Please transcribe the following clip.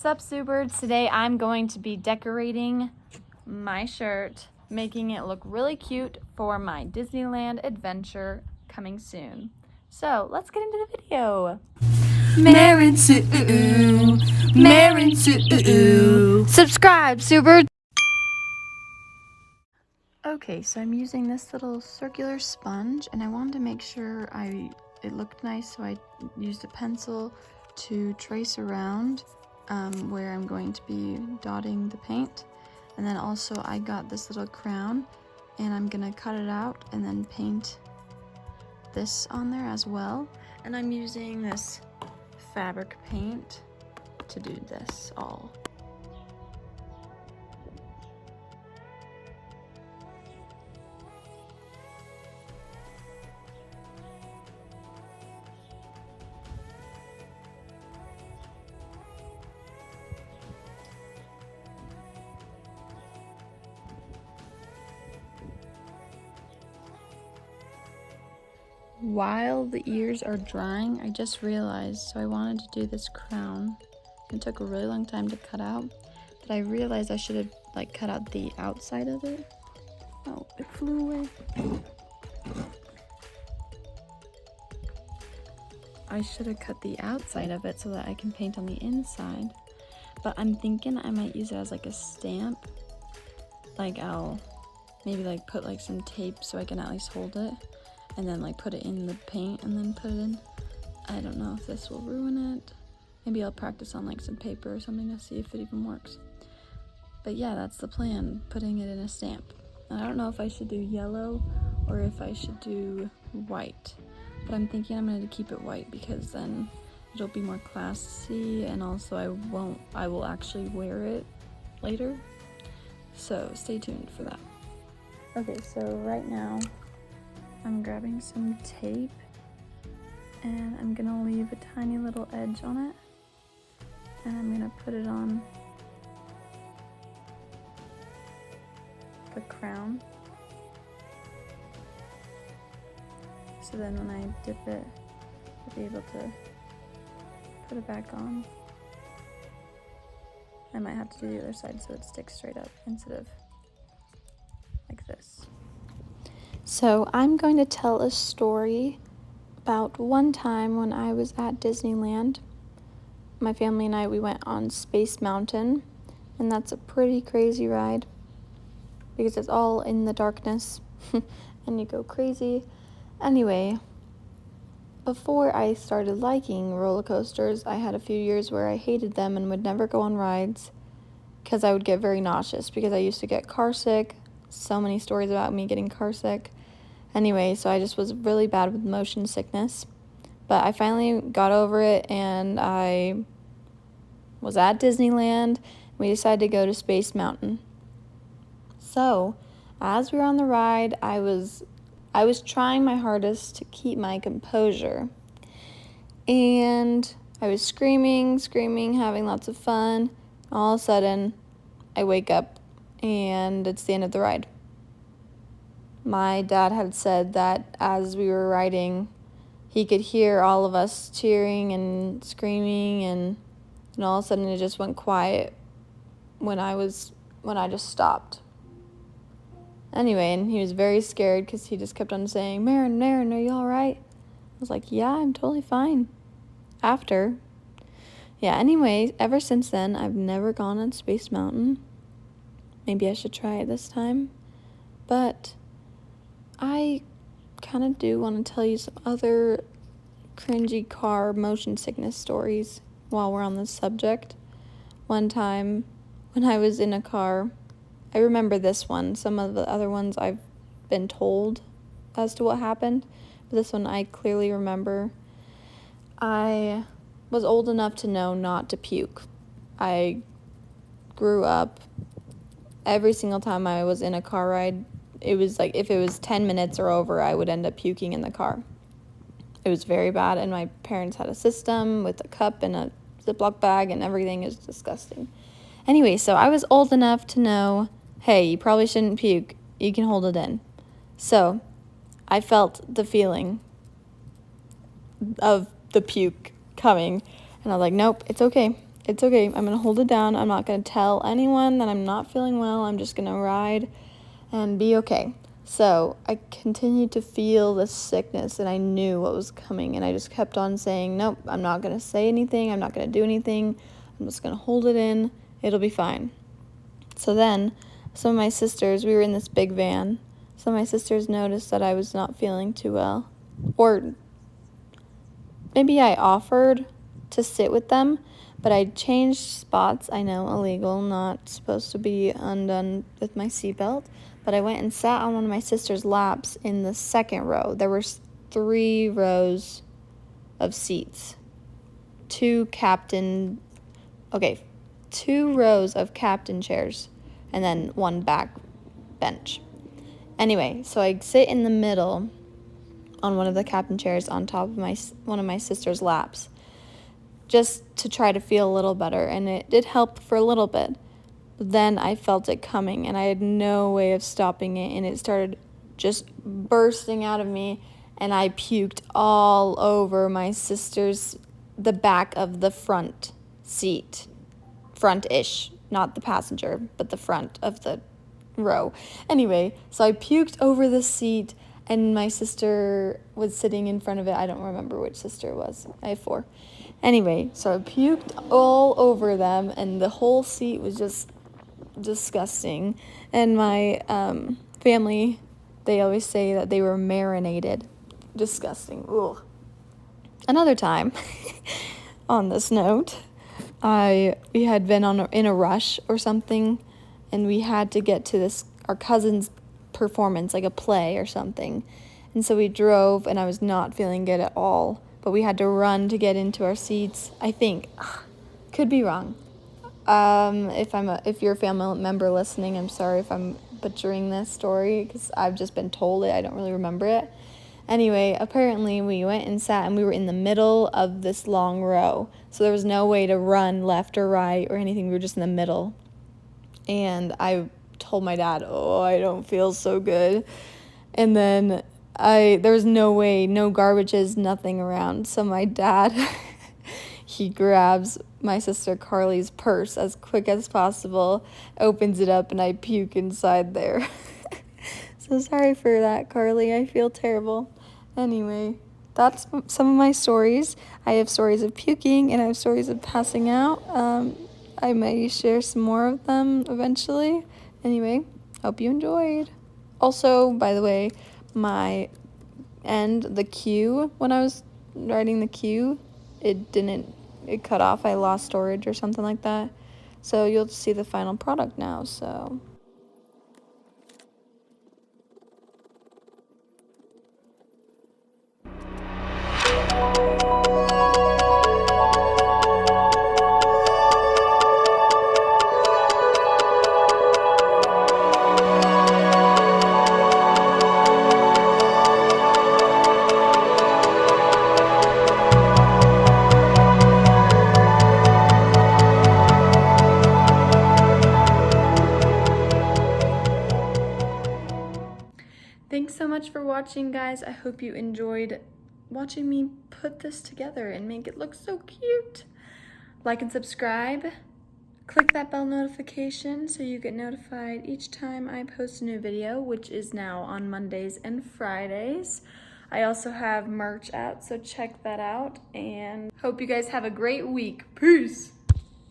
Sup, SueBirds? Today I'm going to be decorating my shirt, making it look really cute for my Disneyland adventure coming soon. So let's get into the video. Mary Sue, Mary Sue. Subscribe, SueBirds! Okay, so I'm using this little circular sponge, and I wanted to make sure it looked nice, so I used a pencil to trace around where I'm going to be dotting the paint. And then also I got this little crown, and I'm gonna cut it out and then paint this on there as well. And I'm using this fabric paint to do this all. While the ears are drying, I just realized, so I wanted to do this crown. It took a really long time to cut out, but I realized I should have cut out the outside of it. Oh, it flew away. I should have cut the outside of it so that I can paint on the inside, but I'm thinking I might use it as like a stamp. I'll maybe put some tape so I can at least hold it, and then put it in the paint and then put it in. I don't know if this will ruin it. Maybe I'll practice on some paper or something to see if it even works. But yeah, that's the plan, putting it in a stamp. And I don't know if I should do yellow or if I should do white. But I'm thinking I'm going to keep it white because then it'll be more classy, and also I will actually wear it later. So stay tuned for that. Okay, so right now I'm grabbing some tape, and I'm gonna leave a tiny little edge on it, and I'm gonna put it on the crown. So then when I dip it, I'll be able to put it back on. I might have to do the other side so it sticks straight up instead of like this. So I'm going to tell a story about one time when I was at Disneyland. My family and we went on Space Mountain, and that's a pretty crazy ride because it's all in the darkness and you go crazy. Anyway, before I started liking roller coasters, I had a few years where I hated them and would never go on rides because I would get very nauseous because I used to get car sick. So many stories about me getting car sick. Anyway, so I just was really bad with motion sickness. But I finally got over it, and I was at Disneyland. We decided to go to Space Mountain. So, as we were on the ride, I was trying my hardest to keep my composure. And I was screaming, having lots of fun. All of a sudden, I wake up, and it's the end of the ride. My dad had said that as we were riding, he could hear all of us cheering and screaming, and all of a sudden it just went quiet when I just stopped. Anyway, and he was very scared because he just kept on saying, Marin, are you all right? I was like, yeah, I'm totally fine. Anyway, ever since then, I've never gone on Space Mountain. Maybe I should try it this time. But I kind of do want to tell you some other cringy car motion sickness stories while we're on this subject. One time when I was in a car, I remember this one. Some of the other ones I've been told as to what happened, but this one I clearly remember. I was old enough to know not to puke. I grew up, every single time I was in a car ride, it was if it was 10 minutes or over, I would end up puking in the car. It was very bad, and my parents had a system with a cup and a Ziploc bag and everything. Is disgusting. Anyway, so I was old enough to know, hey, you probably shouldn't puke. You can hold it in. So I felt the feeling of the puke coming, and I was like, nope, it's okay. it's okay. I'm gonna hold it down. I'm not gonna tell anyone that I'm not feeling well. I'm just gonna ride and be okay. So I continued to feel this sickness, and I knew what was coming, and I just kept on saying, nope, I'm not gonna say anything. I'm not gonna do anything. I'm just gonna hold it in. It'll be fine. So then some of my sisters, we were in this big van. Some of my sisters noticed that I was not feeling too well. Or maybe I offered to sit with them, but I changed spots. I know, illegal, not supposed to be undone with my seatbelt. But I went and sat on one of my sister's laps in the second row. There were 3 rows of seats. 2 rows of captain chairs, and then 1 back bench. Anyway, so I sit in the middle on one of the captain chairs on top of one of my sister's laps, just to try to feel a little better, and it did help for a little bit. But then I felt it coming, and I had no way of stopping it, and it started just bursting out of me, and I puked all over the back of the front seat. Front-ish, not the passenger, but the front of the row. Anyway, so I puked over the seat, and my sister was sitting in front of it. I don't remember which sister it was. I have 4. Anyway, so I puked all over them, and the whole seat was just disgusting. And my family, they always say that they were marinated. Disgusting. Ugh. Another time, on this note, we had been in a rush or something, and we had to get to our cousin's performance, like a play or something. And so we drove, and I was not feeling good at all, but we had to run to get into our seats. I think, could be wrong. If you're a family member listening, I'm sorry if I'm butchering this story, because I've just been told it. I don't really remember it. Anyway, apparently we went and sat, and we were in the middle of this long row, so there was no way to run left or right or anything. We were just in the middle. And I told my dad, I don't feel so good. And then there was no way, no garbages, nothing around. So my dad, he grabs my sister Carly's purse as quick as possible, opens it up, and I puke inside there. So sorry for that, Carly. I feel terrible. Anyway, that's some of my stories. I have stories of puking, and I have stories of passing out. I may share some more of them eventually. Anyway, hope you enjoyed. Also, by the way, the cue, when I was writing the cue, it cut off. I lost storage or something like that. So you'll see the final product now, so... Thanks so much for watching, guys. I hope you enjoyed watching me put this together and make it look so cute. Like and subscribe. Click that bell notification so you get notified each time I post a new video, which is now on Mondays and Fridays. I also have merch out, so check that out, and hope you guys have a great week. Peace!